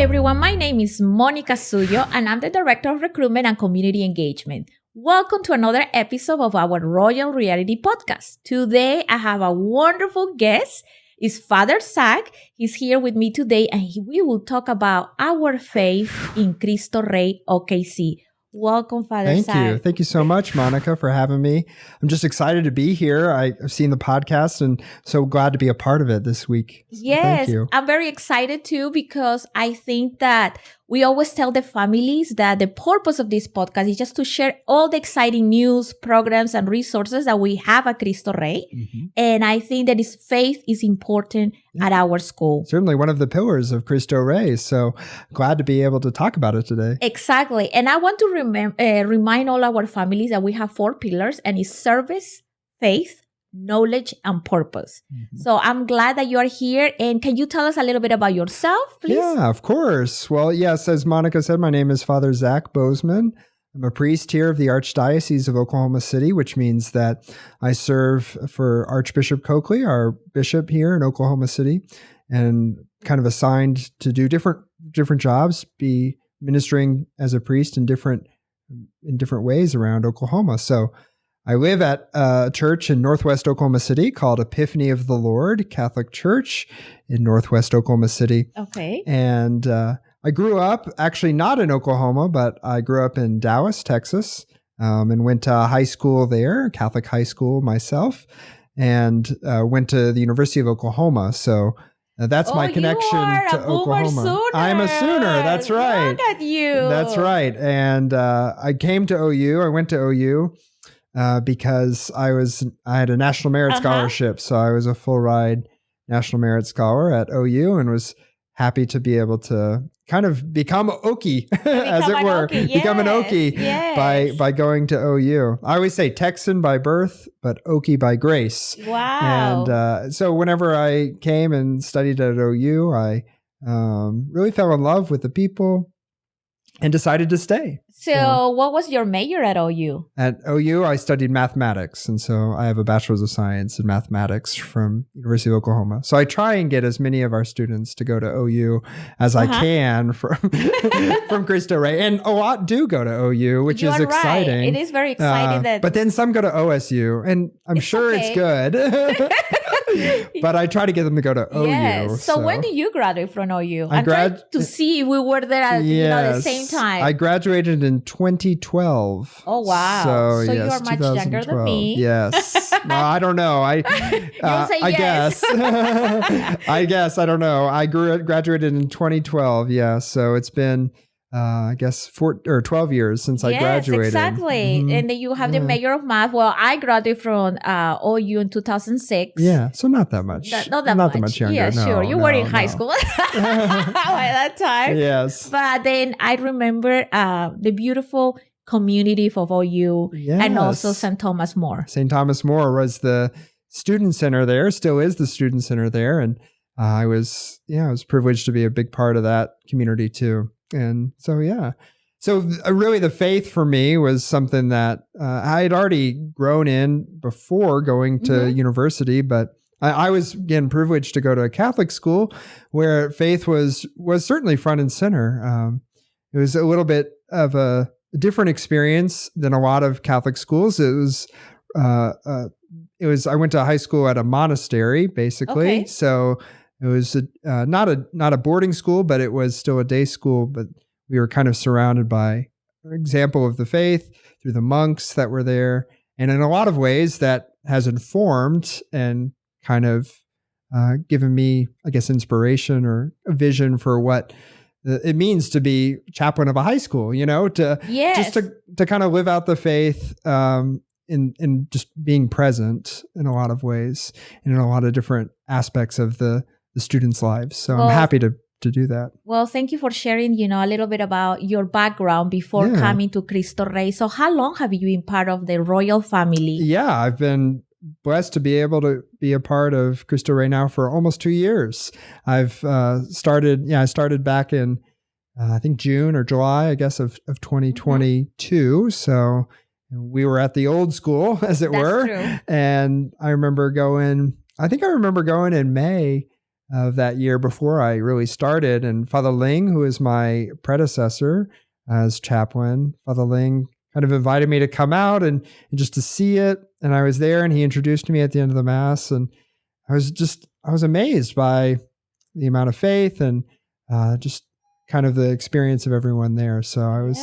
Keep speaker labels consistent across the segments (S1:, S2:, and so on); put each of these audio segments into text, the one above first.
S1: everyone. My name is Monica Suyo, and I'm the Director of Recruitment and Community Engagement. Welcome to another episode of our Royal Reality Podcast. Today, I have a wonderful guest. It's Father Zak. He's here with me today, and we will talk about our faith in Cristo Rey OKC. Welcome, Father Zak.
S2: Thank you. Thank you so much, Monica, for having me. I'm just excited to be here. I've seen the podcast and so glad to be a part of it this week.
S1: Yes,
S2: thank you.
S1: I'm very excited too because I think that we always tell the families that the purpose of this podcast is just to share all the exciting news, programs, and resources that we have at Cristo Rey. Mm-hmm. And I think that faith is important at our school.
S2: Certainly one of the pillars of Cristo Rey. So glad to be able to talk about it today.
S1: Exactly. And I want to remind all our families that we have 4 pillars, and it's service, faith, knowledge, and purpose. Mm-hmm. So I'm glad that you are here. And can you tell us a little bit about yourself, please?
S2: Yeah, of course. Well, yes, as Monica said, my name is Father Zak Boazman. I'm a priest here of the Archdiocese of Oklahoma City, which means that I serve for Archbishop Coakley, our bishop here in Oklahoma City, and kind of assigned to do different jobs, be ministering as a priest in different ways around Oklahoma. So I live at a church in Northwest Oklahoma City called Epiphany of the Lord Catholic Church in Northwest Oklahoma City.
S1: Okay.
S2: And I grew up actually not in Oklahoma, but I grew up in Dallas, Texas, and went to high school there, Catholic high school myself, and went to the University of Oklahoma. So that's my connection to Oklahoma.
S1: Sooner.
S2: I'm a Sooner. That's right.
S1: Look at you.
S2: That's right. And I came to OU. I went to OU. Because I had a National Merit Scholarship. So I was a full ride National Merit Scholar at OU and was happy to be able to kind of become Okie, as it were.
S1: Okie. Yes.
S2: Become an Okie by going to OU. I always say Texan by birth, but Okie by grace.
S1: Wow.
S2: And so whenever I came and studied at OU, I really fell in love with the people and decided to stay.
S1: So what was your major at OU?
S2: At OU, I studied mathematics. And so I have a bachelor's of science in mathematics from University of Oklahoma. So I try and get as many of our students to go to OU as I can from Cristo Rey. And a lot do go to OU, which is exciting.
S1: Right. It is very exciting.
S2: But then some go to OSU, and I'm sure it's good. But I try to get them to go to OU.
S1: Yes. So when did you graduate from OU? I'm trying to see if we were there at the same time.
S2: I graduated in 2012.
S1: Oh, wow. So
S2: yes,
S1: you are much younger than me.
S2: Yes. Well, I don't know. I guess. I guess. I don't know. I graduated in 2012. Yeah. So it's been, I guess 12 years since I graduated.
S1: Exactly. Mm-hmm. And then you have the major of math. Well, I graduated from OU in 2006.
S2: Yeah, so not that much.
S1: Not that much younger. Yeah, sure. You were in high school at that time.
S2: Yes.
S1: But then I remember the beautiful community of OU and also St. Thomas More.
S2: St. Thomas More was the student center there, still is the student center there. And I was privileged to be a big part of that community too. And so, really the faith for me was something that I had already grown in before going to university, but I was, again, privileged to go to a Catholic school where faith was certainly front and center. It was a little bit of a different experience than a lot of Catholic schools. I went to high school at a monastery, basically. Okay. So it was not a boarding school, but it was still a day school. But we were kind of surrounded by an example of the faith through the monks that were there. And in a lot of ways that has informed and kind of given me, I guess, inspiration or a vision for what it means to be chaplain of a high school, just to kind of live out the faith in just being present in a lot of ways and in a lot of different aspects of the students' lives. So I'm happy to do that.
S1: Well, thank you for sharing, a little bit about your background before coming to Cristo Rey. So how long have you been part of the royal family?
S2: Yeah, I've been blessed to be able to be a part of Cristo Rey now for almost 2 years. I've started back in, I think June or July, I guess, of 2022. So we were at the old school, as it were. True. And I remember going in May of that year before I really started. And Father Ling, who is my predecessor as chaplain, Father Ling kind of invited me to come out and just to see it. And I was there, and he introduced me at the end of the Mass. And I was amazed by the amount of faith and just kind of the experience of everyone there. So I was,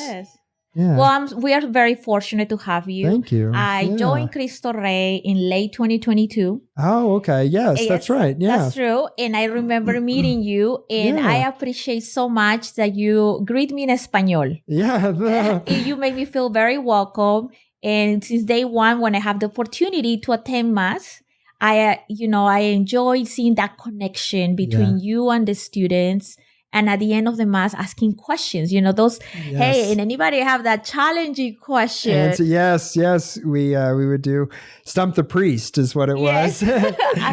S2: yeah.
S1: Well, we are very fortunate to have you.
S2: Thank you.
S1: I joined Cristo Rey in late 2022.
S2: Oh, okay. Yes, that's right. Yeah.
S1: That's true. And I remember meeting you, and I appreciate so much that you greet me in Espanol.
S2: Yeah.
S1: You made me feel very welcome. And since day one, when I have the opportunity to attend Mass, I enjoyed seeing that connection between you and the students. And at the end of the Mass, asking questions, those, hey, and anybody have that challenging question?
S2: Yes. We would do Stump the Priest is what it was,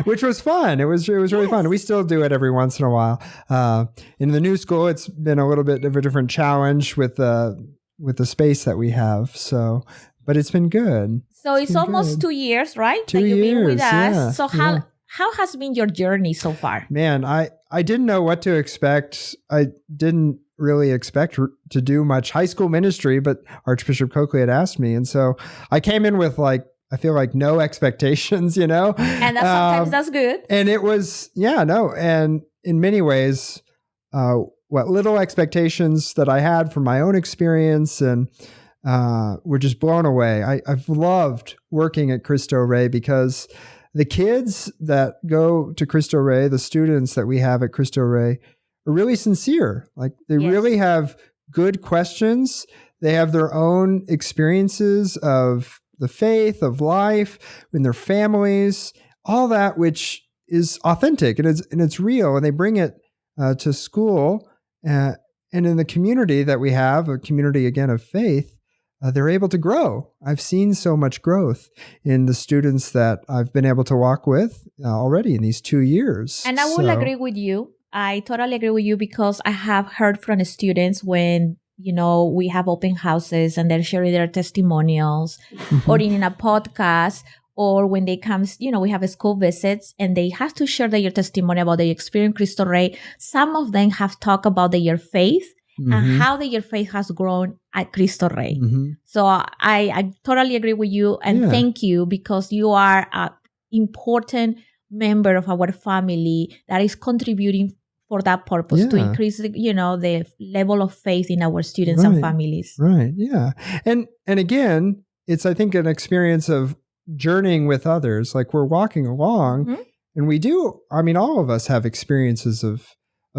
S2: which was fun. It was really fun. We still do it every once in a while. In the new school, it's been a little bit of a different challenge with the space that we have. So, but it's been good.
S1: So it's almost 2 years, right?
S2: 2 years,
S1: been with us.
S2: Yeah.
S1: So how has been your journey so far?
S2: Man, I didn't know what to expect. I didn't really expect to do much high school ministry, but Archbishop Coakley had asked me. And so I came in with I feel like no expectations, And
S1: sometimes that's good.
S2: And it was, and in many ways, what little expectations that I had from my own experience and were just blown away. I've loved working at Cristo Rey because the kids that go to Cristo Rey, the students that we have at Cristo Rey, are really sincere. Like they really have good questions. They have their own experiences of the faith, of life, in their families, all that which is authentic and it's real. And they bring it to school and in the community that we have, a community again of faith. They're able to grow. I've seen so much growth in the students that I've been able to walk with already in these 2 years.
S1: And I will agree with you. I totally agree with you because I have heard from the students when, we have open houses and they're sharing their testimonials or in a podcast or when they come, we have school visits and they have to share their testimony about their experience Cristo Rey. Some of them have talked about their faith and how their faith has grown at Cristo Rey. So I totally agree with you and thank you because you are an important member of our family that is contributing for that purpose to increase, the level of faith in our students and families.
S2: Right. Yeah. And again, it's, I think, an experience of journeying with others. Like we're walking along and we do, all of us have experiences of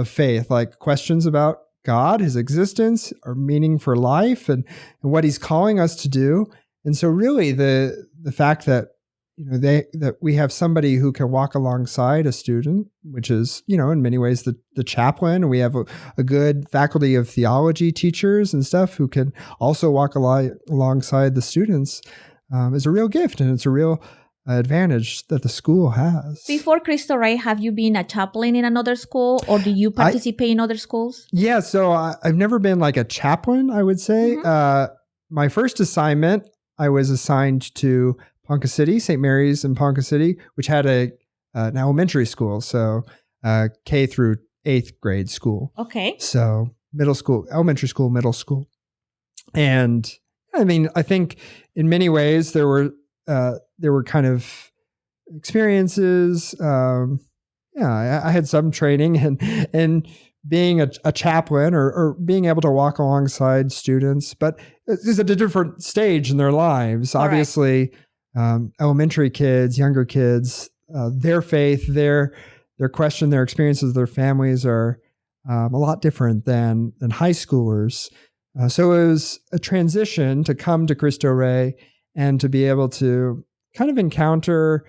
S2: faith, like questions about God, his existence, our meaning for life, and what he's calling us to do. And so really the fact that, that we have somebody who can walk alongside a student, which is, in many ways the chaplain, and we have a good faculty of theology teachers and stuff who can also walk alongside the students, is a real gift. And it's a real advantage that the school has.
S1: Before Cristo Rey, have you been a chaplain in another school or do you participate in other schools?
S2: Yeah, so I've never been like a chaplain, I would say. My first assignment, I was assigned to Ponca City, St. Mary's in Ponca City, which had an elementary school, so K through 8th grade school.
S1: Okay.
S2: So middle school, elementary school, middle school. And I think in many ways there were kind of experiences. I had some training and being a chaplain or being able to walk alongside students, but it's at a different stage in their lives. All obviously, elementary kids, younger kids, their faith, their question, their experiences, their families are a lot different than high schoolers. So it was a transition to come to Cristo Rey and to be able to kind of encounter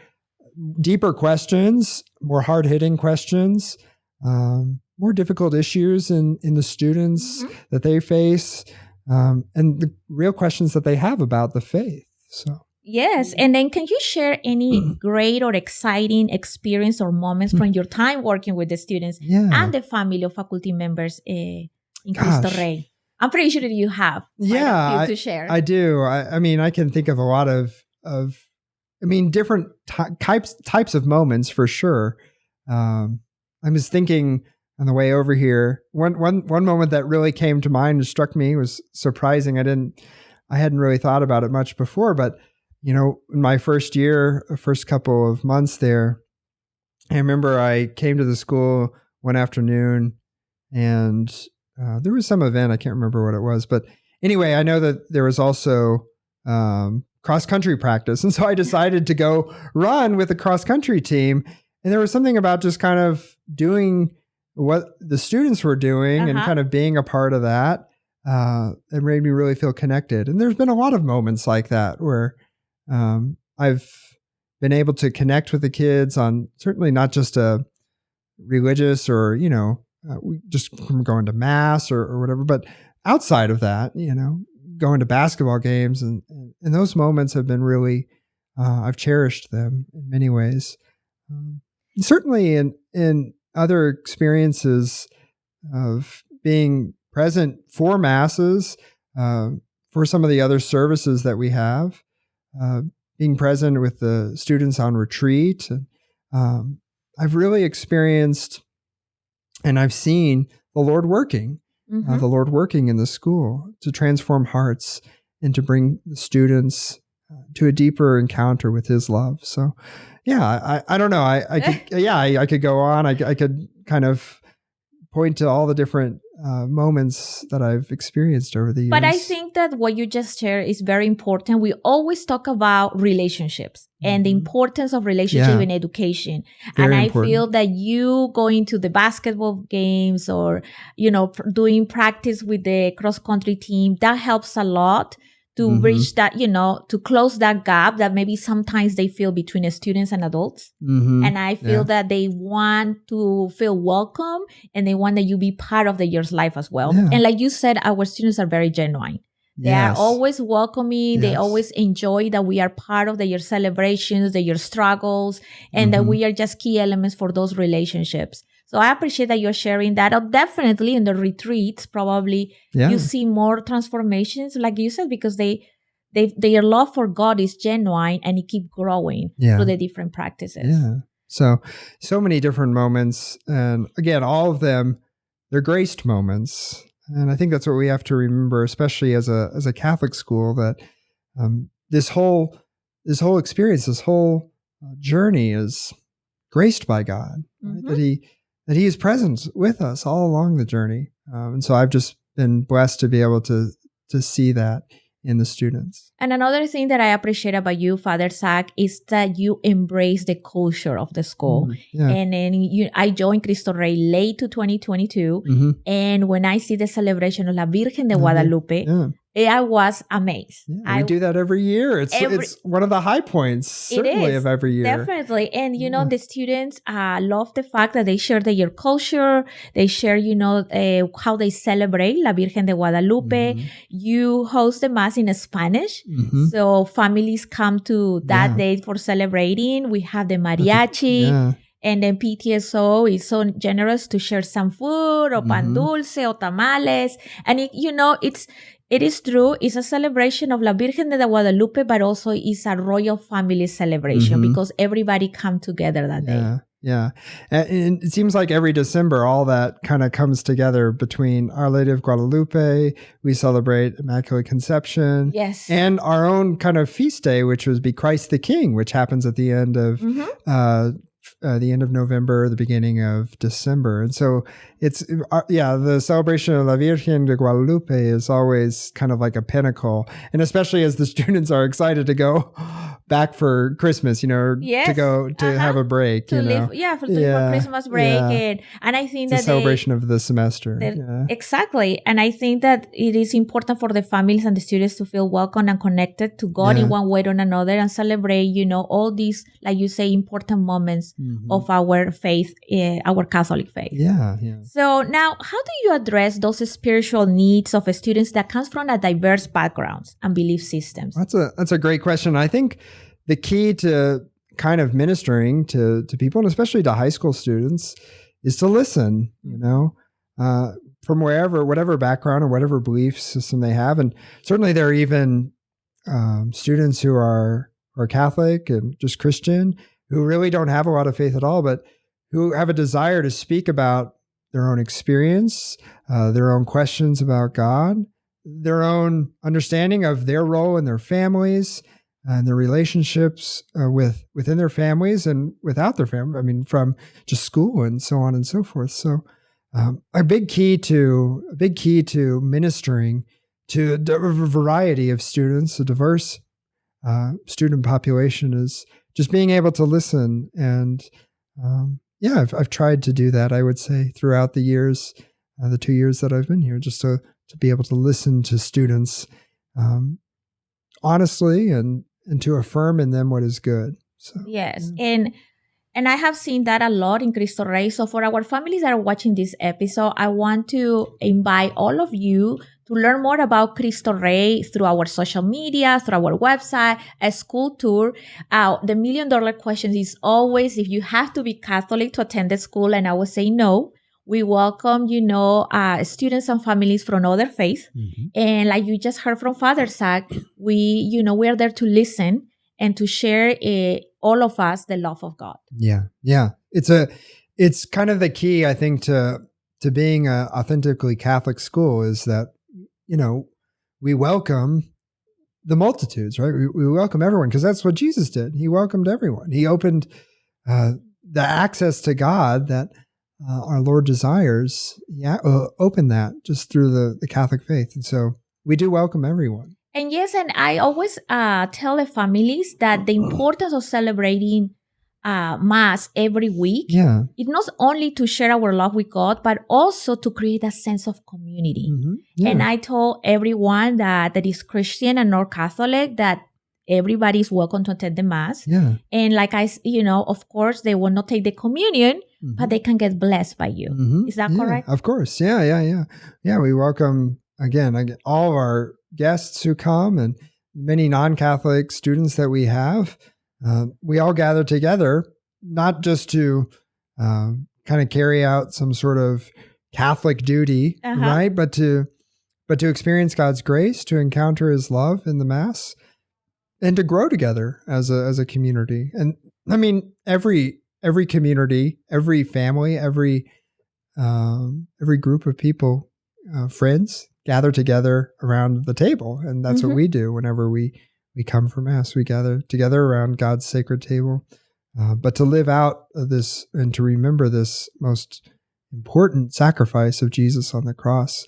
S2: deeper questions, more hard-hitting questions, more difficult issues in the students that they face, and the real questions that they have about the faith. So
S1: yes, and then can you share any great or exciting experience or moments from your time working with the students and the family of faculty members in Cristo Rey? I'm pretty sure that you have quite a few to share.
S2: I do. I can think of a lot of different types of moments for sure. was thinking on the way over here, one moment that really came to mind and struck me, was surprising. I hadn't really thought about it much before, but in my first couple of months there, I remember I came to the school one afternoon and there was some event. I can't remember what it was, but anyway, I know that there was also cross-country practice. And so I decided to go run with the cross-country team. And there was something about just kind of doing what the students were doing and kind of being a part of that. It made me really feel connected. And there's been a lot of moments like that where I've been able to connect with the kids on certainly not just a religious or, just from going to mass or whatever, but outside of that, going to basketball games. And those moments have been really, I've cherished them in many ways. Certainly in other experiences of being present for masses, for some of the other services that we have, being present with the students on retreat. I've really experienced and I've seen the Lord working, the Lord working in the school to transform hearts and to bring the students to a deeper encounter with His love. So, yeah, I don't know. I could go on. I could kind of point to all the different moments that I've experienced over the years.
S1: But I think that what you just shared is very important. We always talk about relationships and the importance of relationship in education.
S2: Very
S1: and
S2: important.
S1: I feel that you going to the basketball games or, doing practice with the cross-country team, that helps a lot to reach that, to close that gap that maybe sometimes they feel between students and adults. And I feel that they want to feel welcome and they want that you be part of the year's life as well.
S2: Yeah.
S1: And like you said, our students are very genuine. They are always welcoming. They always enjoy that we are part of the year celebrations, the year struggles, and that we are just key elements for those relationships. So I appreciate that you're sharing that. Definitely in the retreats, probably you see more transformations, like you said, because their love for God is genuine and it keeps growing through the different practices.
S2: Yeah. So many different moments. And again, all of them, they're graced moments. And I think that's what we have to remember, especially as a Catholic school, that this whole experience, this whole journey is graced by God, right? That He is present with us all along the journey. And so I've just been blessed to be able to see that in the students.
S1: And another thing that I appreciate about you, Father Zak, is that you embrace the culture of the school. And then I joined Cristo Rey late to 2022. And when I see the celebration of La Virgen de Guadalupe, I was amazed.
S2: We do that every year. It's one of the high points, certainly, of every year.
S1: Definitely. And, the students love the fact that they share their culture. They share, how they celebrate La Virgen de Guadalupe. You host the Mass in Spanish. So families come to that day for celebrating. We have the mariachi. And then PTSO is so generous to share some food or pan dulce or tamales. And, it is true. It's a celebration of La Virgen de Guadalupe, but also it's a royal family celebration because everybody come together that day.
S2: Yeah. And it seems like every December, all that kind of comes together between Our Lady of Guadalupe. We celebrate Immaculate Conception.
S1: Yes.
S2: And our own kind of feast day, which would be Christ the King, which happens at the end of November, the beginning of December. And so it's, the celebration of La Virgen de Guadalupe is always kind of like a pinnacle. And especially as the students are excited to go back for Christmas, to go to have a break,
S1: for Christmas break. And I think
S2: it's a celebration of the semester.
S1: Exactly. And I think that it is important for the families and the students to feel welcome and connected to God in one way or another and celebrate, all these, like you say, important moments of our faith, our Catholic faith.
S2: Yeah.
S1: So now, how do you address those spiritual needs of students that comes from a diverse backgrounds and belief systems?
S2: That's a great question. I think the key to kind of ministering to people, and especially to high school students, is to listen, from whatever background or whatever belief system they have. And certainly there are even students who are Catholic and just Christian who really don't have a lot of faith at all, but who have a desire to speak about their own experience, their own questions about God, their own understanding of their role in their families and their relationships within their families and without their family. I mean, from just school and so on and so forth. So a big key to ministering to a variety of students, a diverse student population, is just being able to listen. And I've tried to do that, I would say, throughout the years, the 2 years that I've been here, just to be able to listen to students honestly and to affirm in them what is good. So,
S1: yes. And I have seen that a lot in Cristo Rey. So for our families that are watching this episode, I want to invite all of you to learn more about Cristo Rey through our social media, through our website, a school tour. The $1 million question is always, if you have to be Catholic to attend the school, and I would say no. We welcome, students and families from other faiths. Mm-hmm. And like you just heard from Father Zak, we're there to listen and to share all of us the love of God.
S2: Yeah. It's kind of the key, I think, to being an authentically Catholic school is that, we welcome the multitudes, right? We welcome everyone because that's what Jesus did. He welcomed everyone. He opened the access to God that our Lord desires. Open that just through the Catholic faith. And so we do welcome everyone.
S1: And yes, and I always tell the families that the importance of celebrating Mass every week, it's not only to share our love with God, but also to create a sense of community. Mm-hmm. Yeah. And I told everyone that is Christian and not Catholic that everybody is welcome to attend the Mass. Yeah. And of course, they will not take the communion, mm-hmm. but they can get blessed by you. Mm-hmm. Is that correct?
S2: Of course. Yeah. We welcome, again, all of our guests who come and many non-Catholic students that we have. We all gather together, not just to kind of carry out some sort of Catholic duty, right? But to experience God's grace, to encounter His love in the Mass, and to grow together as a community. And I mean, every community, every family, every group of people, friends, gather together around the table, and that's mm-hmm. what we do whenever we come for Mass. We gather together around God's sacred table, but to live out this and to remember this most important sacrifice of Jesus on the cross,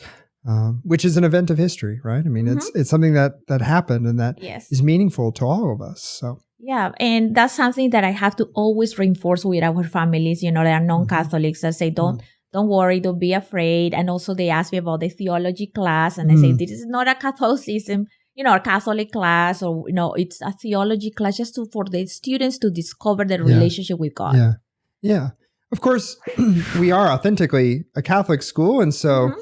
S2: which is an event of history, right? I mean, mm-hmm. it's something that happened and that is meaningful to all of us. So
S1: yeah, and that's something that I have to always reinforce with our families. They are non-Catholics that say, don't worry, don't be afraid. And also they ask me about the theology class, and they say, this is not a Catholicism, a Catholic class, or, it's a theology class just for the students to discover their relationship with God.
S2: Yeah. Of course, we are authentically a Catholic school. And so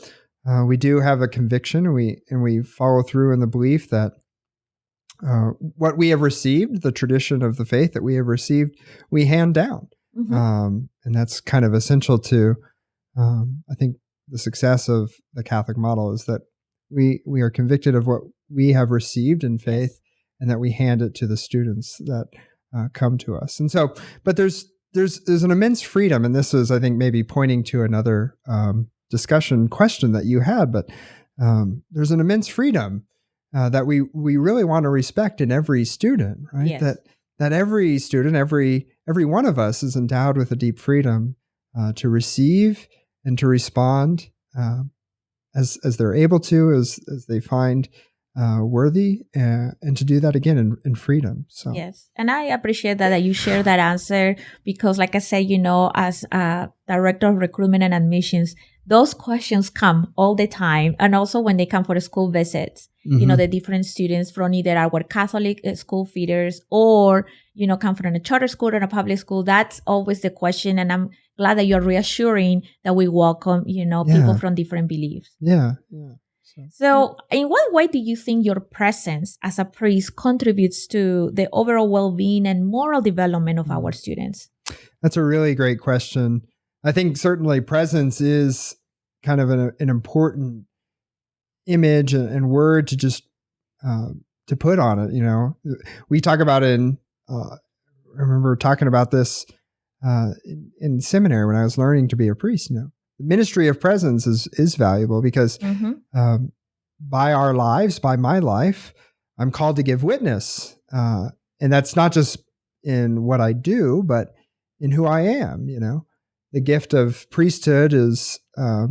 S2: we do have a conviction, and we follow through in the belief that what we have received, the tradition of the faith that we have received, we hand down. Mm-hmm. And that's kind of essential to, I think, the success of the Catholic model is that we are convicted of what we have received in faith, and that we hand it to the students that come to us. And so, but there's an immense freedom, and this is, I think, maybe pointing to another discussion question that you had, but there's an immense freedom that we really want to respect in every student, right? Yes. That every student, every one of us is endowed with a deep freedom to receive and to respond as they're able to, as they find worthy, and to do that again in freedom. So
S1: yes, and I appreciate that you share that answer, because, like I said, as Director of Recruitment and Admissions, those questions come all the time, and also when they come for school visits. Mm-hmm. The different students from either our Catholic school feeders or come from a charter school or a public school. That's always the question, and I'm glad that you're reassuring that we welcome people from different beliefs.
S2: Yeah.
S1: So in what way do you think your presence as a priest contributes to the overall well-being and moral development of our students?
S2: That's a really great question. I think certainly presence is kind of an important image and word to just to put on it. We talk about I remember talking about this in seminary when I was learning to be a priest. The ministry of presence is valuable because by our lives, by my life, I'm called to give witness, and that's not just in what I do, but in who I am. The gift of priesthood is a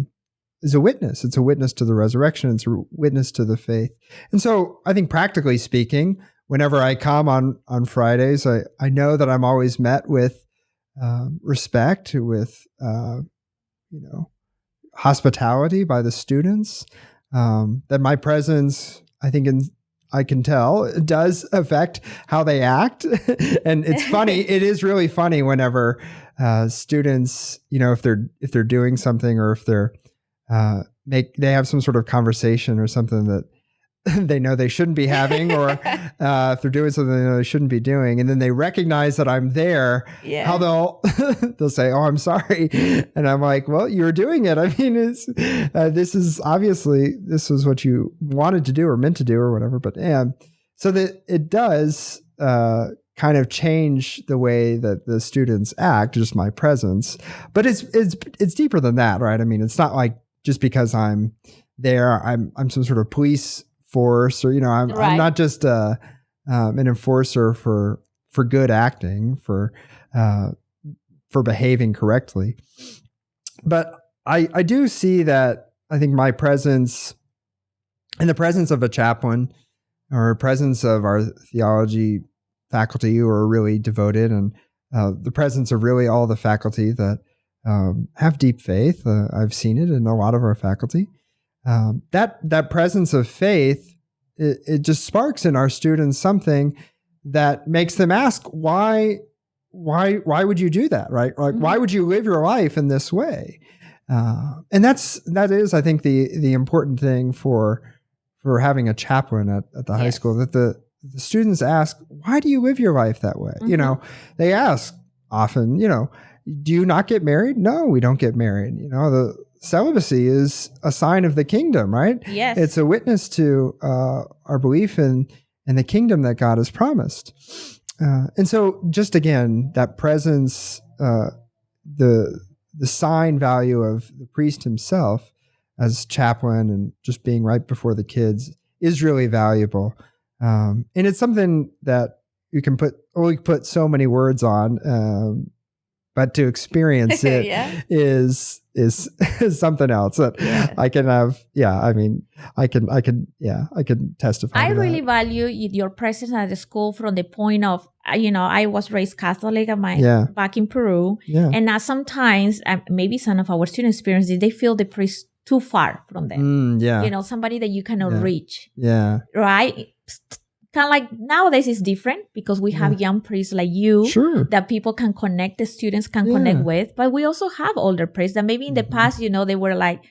S2: witness. It's a witness to the resurrection. It's a witness to the faith. And so I think practically speaking, whenever I come on Fridays, I know that I'm always met with respect, with hospitality by the students. That my presence, I think, I can tell, it does affect how they act. And it's funny. It is really funny whenever students, if they're doing something, or if they're they have some sort of conversation or something that they know they shouldn't be having, or if they're doing something they know they shouldn't be doing, and then they recognize that I'm there, how they'll say, "Oh, I'm sorry," and I'm like, "Well, you were doing it. I mean, this is what you wanted to do or meant to do or whatever." But so that it does kind of change the way that the students act, just my presence. But it's deeper than that, right? I mean, it's not like just because I'm there, I'm some sort of police force, or I'm not just an enforcer for good acting, for behaving correctly. But I do see that I think my presence, in the presence of a chaplain, or presence of our theology faculty who are really devoted, and the presence of really all the faculty that have deep faith. I've seen it in a lot of our faculty. That presence of faith, it just sparks in our students something that makes them ask, why would you do that, right? Like, why would you live your life in this way? And that is, I think, the important thing for having a chaplain at the high school, that the students ask, why do you live your life that way? They ask often, do you not get married? No, we don't get married. The celibacy is a sign of the kingdom, right?
S1: Yes.
S2: It's a witness to our belief in the kingdom that God has promised. And so just again, that presence, the sign value of the priest himself as chaplain and just being right before the kids is really valuable. And it's something that you can put so many words on, but to experience it is something else that I can have. Yeah. I mean, I can testify.
S1: I
S2: to
S1: really
S2: that.
S1: value your presence at the school from the point of, I was raised Catholic back in Peru.
S2: Yeah.
S1: And now sometimes, maybe some of our student experiences, they feel the priest too far from them. Somebody that you cannot reach.
S2: Yeah.
S1: Right? Kind of like nowadays it's different because we have young priests like you that people can connect, the students can connect with. But we also have older priests that maybe in the past, they were like,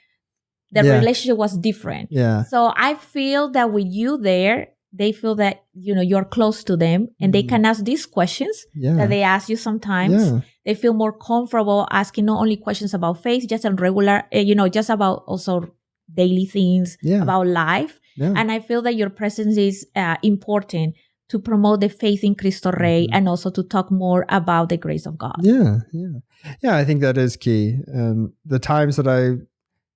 S1: the relationship was different.
S2: Yeah.
S1: So I feel that with you there, they feel that, you're close to them and they can ask these questions that they ask you sometimes. Yeah. They feel more comfortable asking not only questions about faith, just on regular, just about also daily things, about life. Yeah. And I feel that your presence is important to promote the faith in Cristo Rey and also to talk more about the grace of God.
S2: Yeah. I think that is key. And the times that I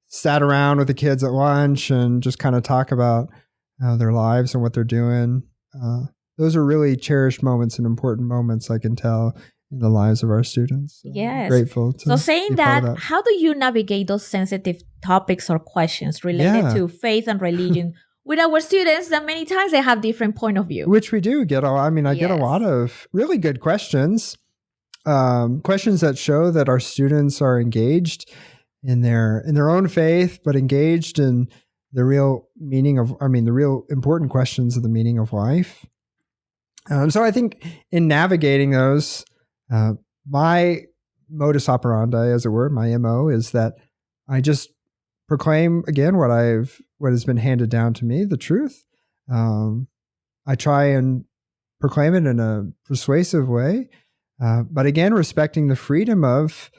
S2: sat around with the kids at lunch and just kind of talk about their lives and what they're doing, those are really cherished moments and important moments, I can tell, in the lives of our students. So
S1: yes.
S2: I'm grateful to
S1: So saying that, how do you navigate those sensitive topics or questions related to faith and religion with our students that many times they have different point of view?
S2: Which we do get. I get a lot of really good questions, questions that show that our students are engaged in their own faith, but engaged in the real meaning of, the real important questions of the meaning of life. So I think in navigating those, my modus operandi, as it were, my MO, is that I just proclaim again what has been handed down to me, the truth. I try and proclaim it in a persuasive way, but again, respecting the freedom of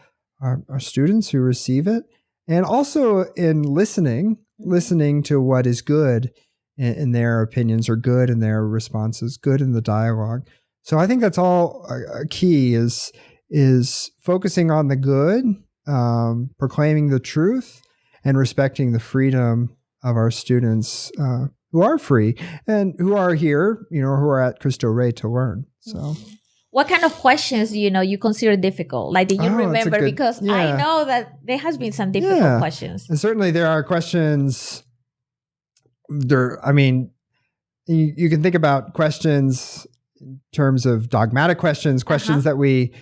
S2: our students who receive it, and also in listening to what is good in their opinions, or good in their responses, good in the dialogue. So I think that's all a key, is is focusing on the good, proclaiming the truth, and respecting the freedom of our students who are free and who are here, who are at Cristo Rey to learn. So,
S1: what kind of questions you consider difficult? Like, did you remember? Because I know that there has been some difficult questions.
S2: And certainly there are questions. You can think about questions in terms of dogmatic questions that we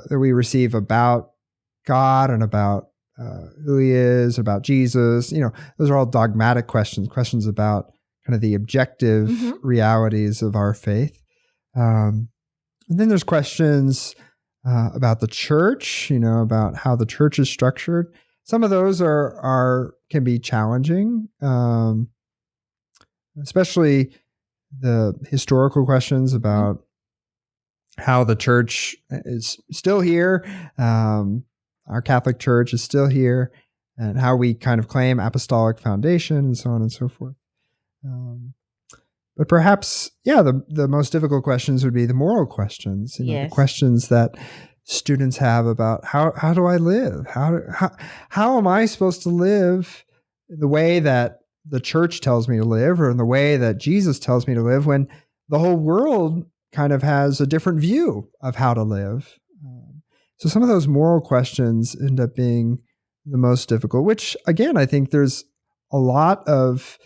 S2: receive about God and about who He is, about Jesus. Those are all dogmatic questions about kind of the objective realities of our faith. And then there's questions about the church, about how the church is structured. Some of those can be challenging, especially the historical questions about how the church is still here. Our Catholic Church is still here, and how we kind of claim apostolic foundation and so on and so forth. But perhaps, the most difficult questions would be the moral questions, the questions that students have about how do I live? How am I supposed to live the way that the church tells me to live, or in the way that Jesus tells me to live, when the whole world kind of has a different view of how to live? So some of those moral questions end up being the most difficult, which, again, I think there's a lot of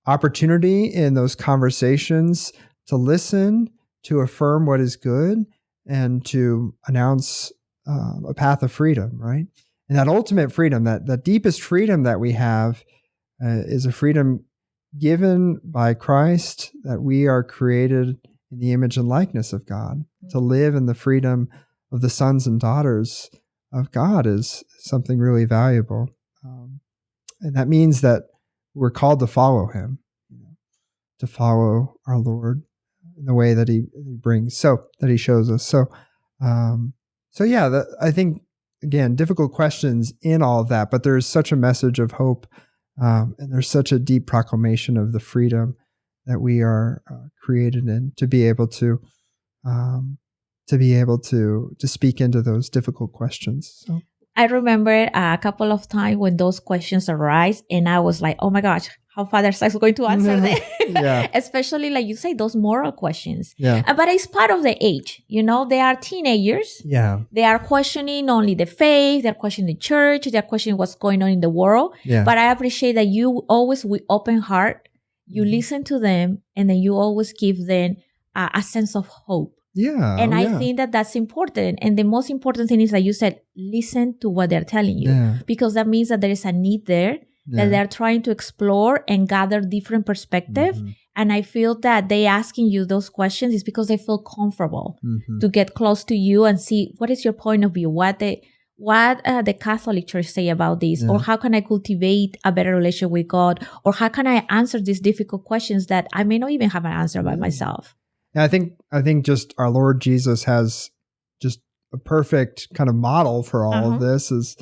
S2: opportunity in those conversations to listen, to affirm what is good, and to announce a path of freedom, right? And that ultimate freedom, that deepest freedom that we have, is a freedom given by Christ, that we are created in the image and likeness of God. To live in the freedom of the sons and daughters of God is something really valuable. And that means that we're called to follow Him, to follow our Lord in the way that He brings, that He shows us. I think, again, difficult questions in all of that, but there's such a message of hope, and there's such a deep proclamation of the freedom that we are created in, to be able to speak into those difficult questions. So.
S1: I remember a couple of times when those questions arise, and I was like, oh my gosh, how Father Zak is going to answer them. Yeah. Especially, like you say, those moral questions.
S2: Yeah.
S1: But it's part of the age. They are teenagers.
S2: Yeah.
S1: They are questioning only the faith. They're questioning the church. They're questioning what's going on in the world.
S2: Yeah.
S1: But I appreciate that you always, with open heart, you listen to them, and then you always give them a sense of hope.
S2: Yeah.
S1: And I think that that's important. And the most important thing is that you said, listen to what they're telling you, because that means that there is a need there, that they're trying to explore and gather different perspectives. And I feel that they asking you those questions is because they feel comfortable to get close to you and see what is your point of view, what the Catholic Church say about this, or how can I cultivate a better relationship with God, or how can I answer these difficult questions that I may not even have an answer by myself.
S2: And I think just our Lord Jesus has just a perfect kind of model for all of this. Is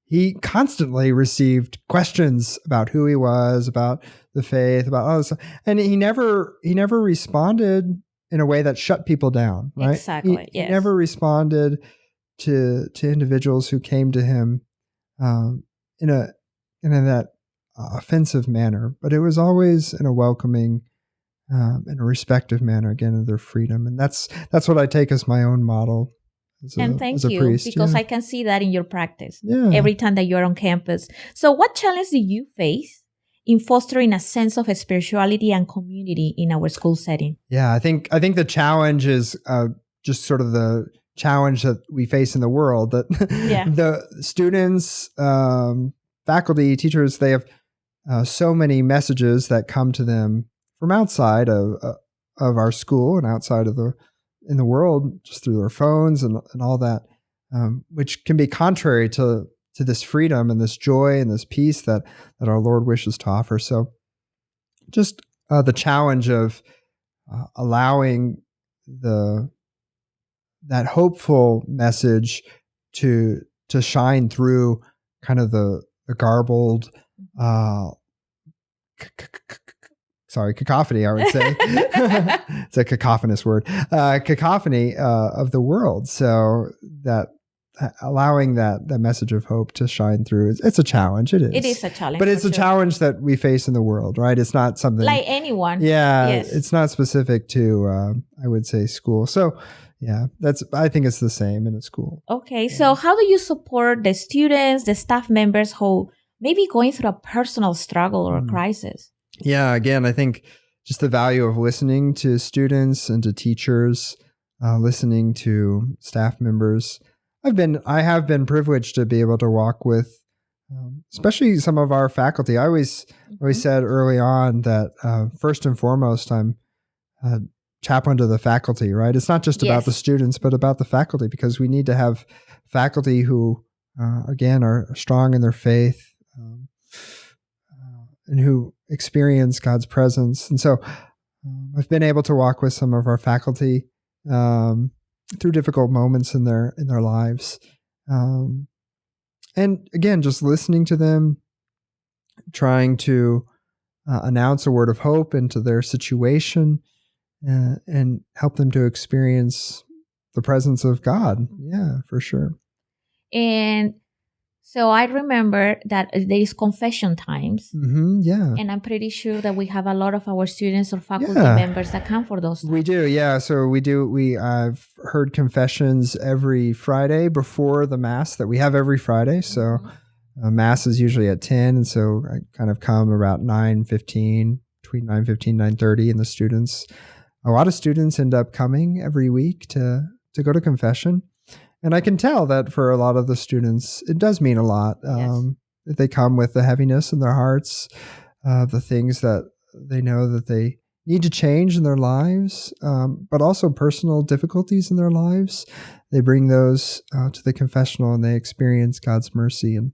S2: He constantly received questions about who He was, about the faith, about all this, and he never responded in a way that shut people down. Right?
S1: Exactly.
S2: He never responded to individuals who came to Him in that offensive manner, but it was always in a welcoming, in a respective manner, again, of their freedom. And that's what I take as my own model
S1: thank you,
S2: priest.
S1: Because I can see that in your practice
S2: every
S1: time that you're on campus. So what challenge do you face in fostering a sense of spirituality and community in our school setting?
S2: Yeah, I think the challenge is just sort of the challenge that we face in the world, that the students, faculty, teachers, they have so many messages that come to them from outside of our school and outside of in the world, just through their phones and all that, which can be contrary to this freedom and this joy and this peace that our Lord wishes to offer. So just the challenge of allowing that hopeful message to shine through kind of the garbled, cacophony, I would say. It's a cacophonous word. Cacophony of the world. So that allowing that message of hope to shine through, it's a challenge. It is.
S1: It is a challenge.
S2: But it's a challenge that we face in the world, right? It's not something
S1: like anyone.
S2: Yeah.
S1: Yes.
S2: It's not specific to, I would say, school. So yeah, I think it's the same in a school.
S1: Okay. So how do you support the students, the staff members who may be going through a personal struggle or a crisis?
S2: Yeah. Again, I think just the value of listening to students and to teachers, listening to staff members. I have been privileged to be able to walk with, especially some of our faculty. I always said early on that first and foremost, I'm chaplain to the faculty, right? It's not just about the students, but about the faculty, because we need to have faculty who, again, are strong in their faith and who experience God's presence. And so I've been able to walk with some of our faculty through difficult moments in their lives. And again, just listening to them, trying to announce a word of hope into their situation and help them to experience the presence of God. Yeah, for sure.
S1: And so I remember that there is confession times.
S2: Yeah.
S1: And I'm pretty sure that we have a lot of our students or faculty members that come for those times.
S2: We do, yeah. So I've heard confessions every Friday before the Mass that we have every Friday. So Mass is usually at 10. And so I kind of come about 9:15, between 9:15 and 9:30. And a lot of students end up coming every week to go to confession. And I can tell that for a lot of the students, it does mean a lot. That they come with the heaviness in their hearts, the things that they know that they need to change in their lives, but also personal difficulties in their lives. They bring those to the confessional and they experience God's mercy. And,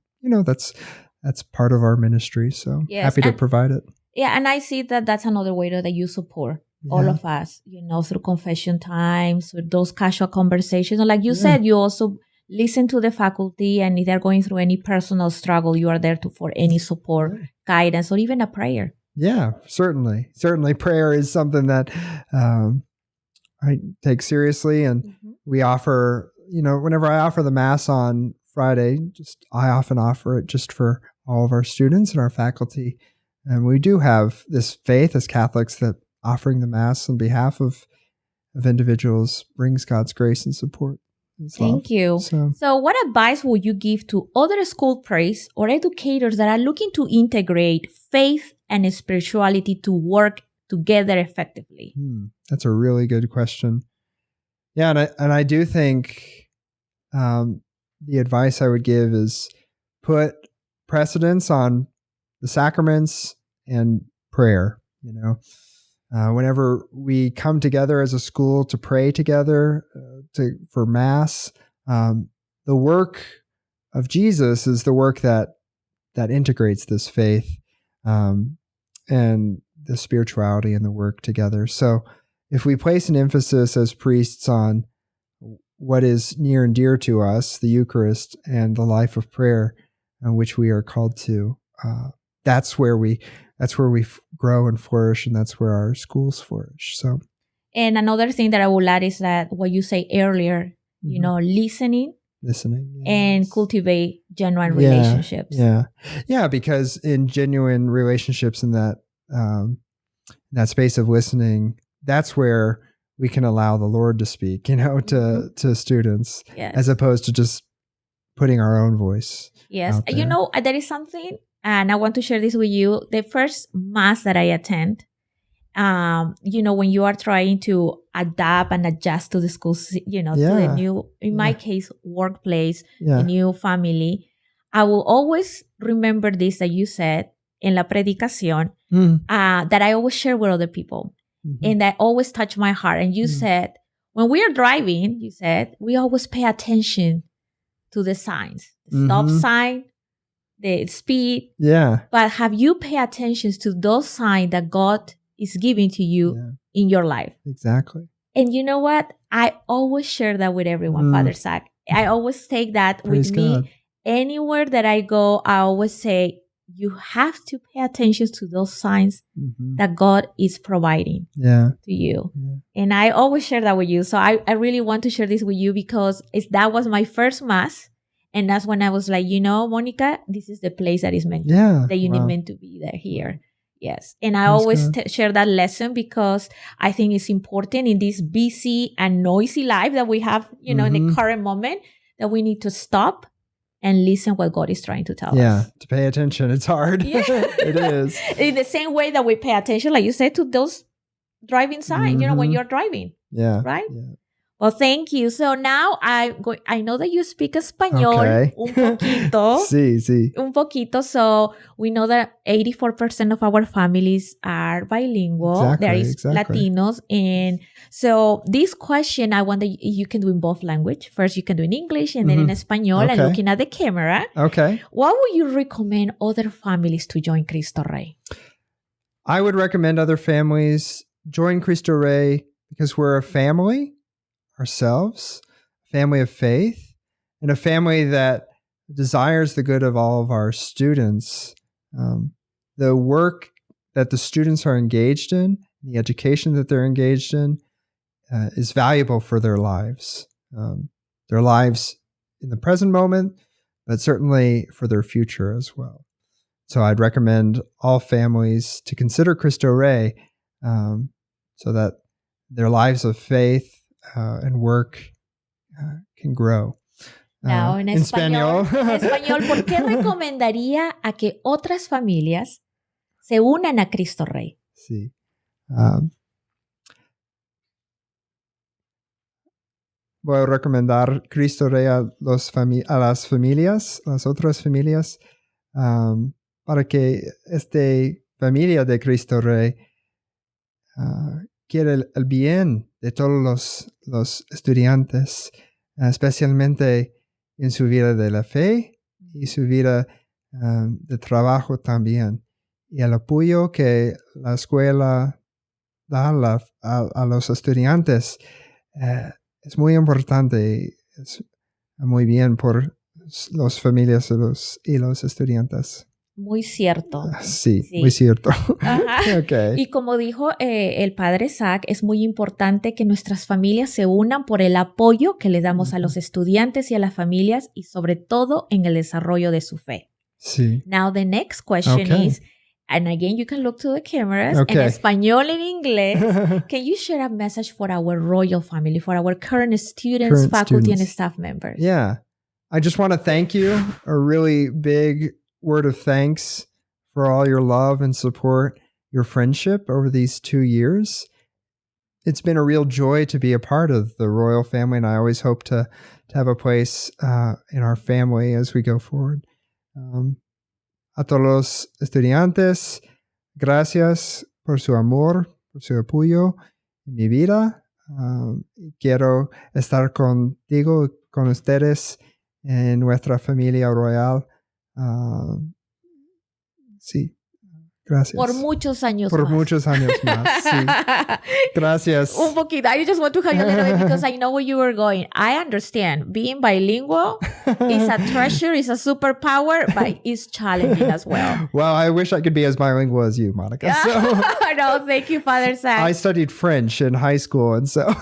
S2: that's part of our ministry. So happy to provide it.
S1: Yeah, and I see that that's another way that you support all of us, through confession times, with those casual conversations. And like you said, you also listen to the faculty, and if they're going through any personal struggle, you are there for any support, guidance, or even a prayer. Yeah, certainly. Certainly prayer is something that I take seriously. And we offer, whenever I offer the Mass on Friday, I often offer it just for all of our students and our faculty. And we do have this faith as Catholics that offering the Mass on behalf of individuals brings God's grace and support. Thank you. So what advice would you give to other school priests or educators that are looking to integrate faith and spirituality to work together effectively? That's a really good question. Yeah, and I do think the advice I would give is put precedence on the sacraments and prayer. Whenever we come together as a school to pray together for Mass, the work of Jesus is the work that integrates this faith and the spirituality and the work together. So if we place an emphasis as priests on what is near and dear to us, the Eucharist and the life of prayer, which we are called to, that's where we grow and flourish, and that's where our schools flourish. So, and another thing that I would add is that what you say earlier, listening, and cultivate genuine relationships. Yeah, because in genuine relationships, in that space of listening, that's where we can allow the Lord to speak, to students, as opposed to just putting our own voice. Yes, there is something. And I want to share this with you. The first Mass that I attend, when you are trying to adapt and adjust to the school, to the new, in my case, workplace, the new family, I will always remember this that you said in La Predicación, that I always share with other people. And that always touched my heart. And you said, when we are driving, we always pay attention to the signs, the stop sign, the speed. Yeah. But have you paid attention to those signs that God is giving to you in your life? Exactly. And you know what? I always share that with everyone, Father Zak. I always take that with me. Anywhere that I go, I always say, you have to pay attention to those signs that God is providing to you. Yeah. And I always share that with you. So I really want to share this with you because that was my first Mass. And that's when I was like, Monica, this is the place that is meant that you need meant to be there here. Yes. And I always share that lesson because I think it's important in this busy and noisy life that we have, in the current moment, that we need to stop and listen what God is trying to tell us.
S2: Yeah, to pay attention. It's hard. Yeah. It is.
S1: In the same way that we pay attention, like you said, to those driving signs, when you're driving.
S2: Yeah.
S1: Right?
S2: Yeah.
S1: Well, thank you. So now I know that you speak Español un poquito.
S2: Sí.
S1: Un poquito. So we know that 84% of our families are bilingual. There is Latinos. And so this question, I wonder you can do in both language. First, you can do in English and then in Español and looking at the camera.
S2: Okay.
S1: What would you recommend other families to join Cristo Rey?
S2: I would recommend other families join Cristo Rey because we're a family ourselves, a family of faith, and a family that desires the good of all of our students. The work that the students are engaged in, the education that they're engaged in, is valuable for their lives in the present moment, but certainly for their future as well. So I'd recommend all families to consider Cristo Rey so that their lives of faith and work can grow.
S1: Now, en español, ¿por qué recomendaría a que otras familias se unan a Cristo Rey?
S2: Sí. Voy a recomendar Cristo Rey a las familias, las otras familias, para que esta familia de Cristo Rey quiere el bien de todos los estudiantes, especialmente en su vida de la fe y su vida de trabajo también. Y el apoyo que la escuela da a los estudiantes es muy importante, es muy bien por las familias y los estudiantes.
S1: Muy cierto.
S2: Sí, muy cierto.
S1: Okay. Y como dijo el padre Zak, es muy importante que nuestras familias se unan por el apoyo que le damos a los estudiantes y a las familias y sobre todo en el desarrollo de su fe.
S2: Sí.
S1: Now the next question is, and again you can look to the cameras, en español and English, can you share a message for our royal family, for our current students, faculty, and staff members?
S2: Yeah. I just want to thank you, a really big word of thanks for all your love and support, your friendship over these 2 years. It's been a real joy to be a part of the royal family, and I always hope to have a place in our family as we go forward. A todos los estudiantes, gracias por su amor, por su apoyo en mi vida. Quiero estar contigo, con ustedes en nuestra familia royal. Sí, gracias.
S1: Por muchos años
S2: más.
S1: Por
S2: muchos años más, sí. Gracias.
S1: Un poquito. I just want to hug you a little bit because I know where you were going. I understand. Being bilingual is a treasure, is a superpower, but it's challenging as well.
S2: Well, I wish I could be as bilingual as you, Monica. So,
S1: no, thank you, Father Zak.
S2: I studied French in high school, and so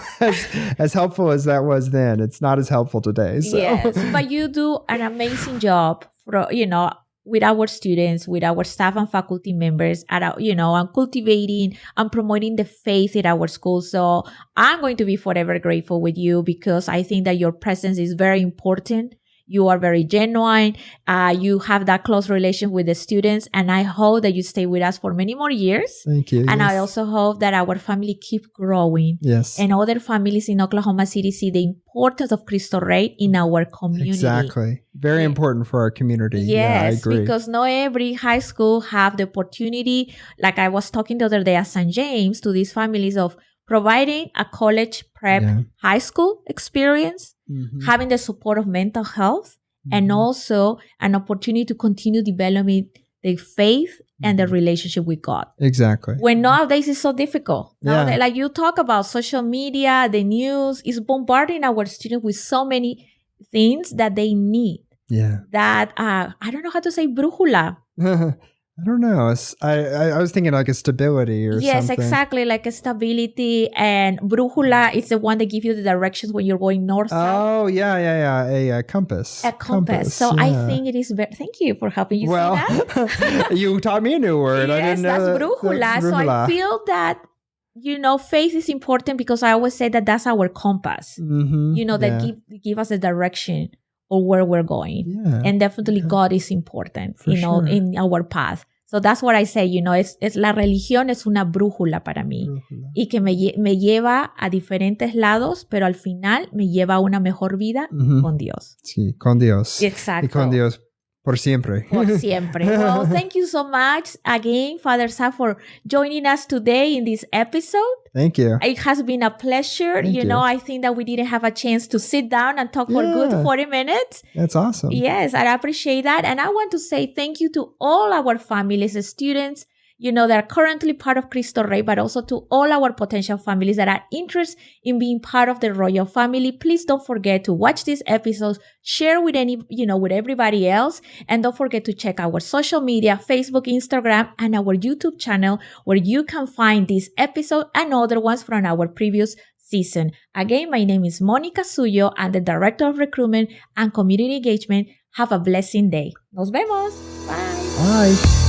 S2: as helpful as that was then, it's not as helpful today. So.
S1: Yes, but you do an amazing job with our students, with our staff and faculty members, and cultivating and promoting the faith in our school. So I'm going to be forever grateful with you because I think that your presence is very important. You are very genuine. You have that close relation with the students, and I hope that you stay with us for many more years.
S2: Thank you.
S1: And I also hope that our family keep growing.
S2: Yes.
S1: And other families in Oklahoma City see the importance of Cristo Rey in our community.
S2: Exactly. Very important for our community.
S1: Yes,
S2: yeah, I agree.
S1: Because not every high school have the opportunity, like I was talking the other day at St. James, to these families of providing a college prep high school experience, having the support of mental health, and also an opportunity to continue developing the faith and the relationship with God.
S2: Exactly.
S1: When nowadays it's so difficult. Nowadays, like you talk about social media, the news is bombarding our students with so many things that they need.
S2: Yeah.
S1: That, I don't know how to say brújula.
S2: I don't know. I was thinking like a stability or
S1: Yes,
S2: something.
S1: exactly. Like a stability, and brújula is the one that gives you the directions when you're going north, south.
S2: Oh, yeah. A compass.
S1: A compass. So I think it is very, thank you for helping you see that.
S2: You taught me a new word.
S1: Yes,
S2: I didn't know
S1: that's brújula. So I feel that, faith is important because I always say that that's our compass, that give us a direction or where we're going.
S2: Yeah.
S1: And definitely God is important,
S2: sure.
S1: in our path. So that's what I say, es la religión es una brújula para mí.
S2: Brújula.
S1: Y que me lleva a diferentes lados, pero al final me lleva a una mejor vida con Dios.
S2: Sí, con Dios.
S1: Exacto.
S2: Y con Dios por siempre.
S1: Por siempre. Well, thank you so much again, Father Zak, for joining us today in this episode.
S2: Thank you.
S1: It has been a pleasure.
S2: Thank you.
S1: I think that we didn't have a chance to sit down and talk for a good 40 minutes.
S2: That's awesome.
S1: Yes, I appreciate that. And I want to say thank you to all our families, students, that are currently part of Cristo Rey, but also to all our potential families that are interested in being part of the royal family. Please don't forget to watch these episodes, share with with everybody else, and don't forget to check our social media, Facebook, Instagram, and our YouTube channel, where you can find this episode and other ones from our previous season. Again, my name is Mónica Suyo. I'm the Director of Recruitment and Community Engagement. Have a blessing day. Nos vemos. Bye.
S2: Bye.